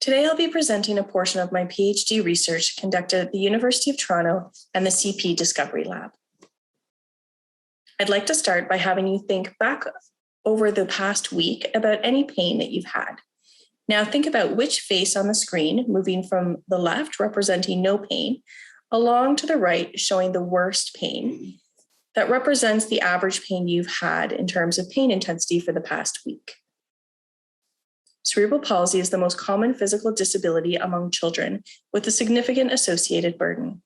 Today, I'll be presenting a portion of my PhD research conducted at the University of Toronto and the CP Discovery Lab. I'd like to start by having you think back over the past week about any pain that you've had. Now think about which face on the screen, moving from the left representing no pain, along to the right showing the worst pain, that represents the average pain you've had in terms of pain intensity for the past week. Cerebral palsy is the most common physical disability among children with a significant associated burden,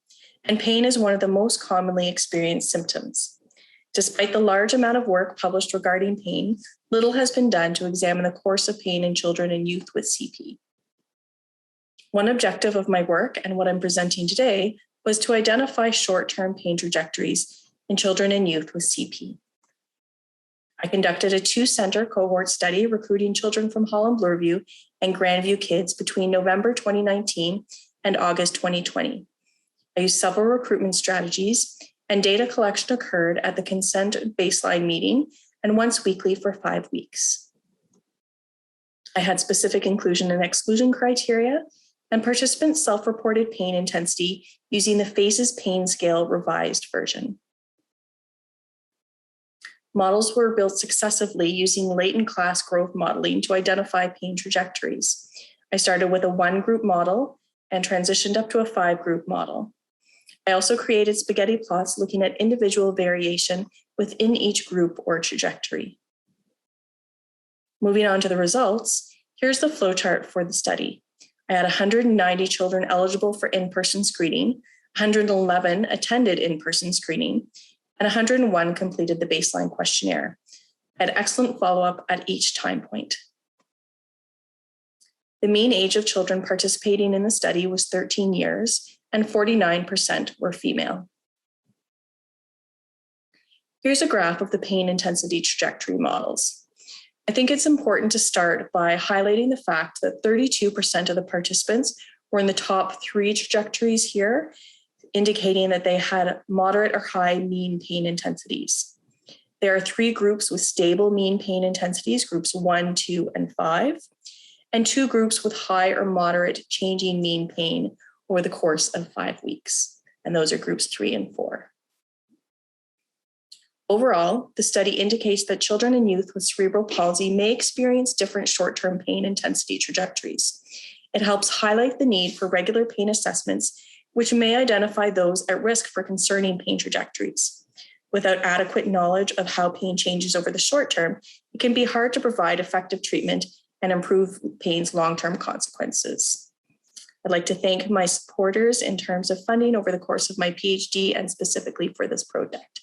and pain is one of the most commonly experienced symptoms. Despite the large amount of work published regarding pain, little has been done to examine the course of pain in children and youth with CP. One objective of my work and what I'm presenting today was to identify short-term pain trajectories in children and youth with CP. I conducted a 2-center cohort study recruiting children from Holland Bloorview and Grandview Kids between November 2019 and August 2020. I used several recruitment strategies, and data collection occurred at the consent baseline meeting and once weekly for 5 weeks. I had specific inclusion and exclusion criteria, and participants self-reported pain intensity using the FACES Pain Scale revised version. Models were built successively using latent class growth modeling to identify pain trajectories. I started with a 1-group model and transitioned up to a 5-group model. I also created spaghetti plots looking at individual variation within each group or trajectory. Moving on to the results, here's the flowchart for the study. I had 190 children eligible for in-person screening, 111 attended in-person screening, and 101 completed the baseline questionnaire. I had excellent follow-up at each time point. The mean age of children participating in the study was 13 years, and 49% were female. Here's a graph of the pain intensity trajectory models. I think it's important to start by highlighting the fact that 32% of the participants were in the top 3 trajectories here, indicating that they had moderate or high mean pain intensities. There are 3 groups with stable mean pain intensities, groups 1, 2, and 5, and 2 groups with high or moderate changing mean pain over the course of 5 weeks, and those are groups 3 and 4. Overall, the study indicates that children and youth with cerebral palsy may experience different short-term pain intensity trajectories. It helps highlight the need for regular pain assessments, which may identify those at risk for concerning pain trajectories. Without adequate knowledge of how pain changes over the short term, it can be hard to provide effective treatment and improve pain's long-term consequences. I'd like to thank my supporters in terms of funding over the course of my PhD and specifically for this project.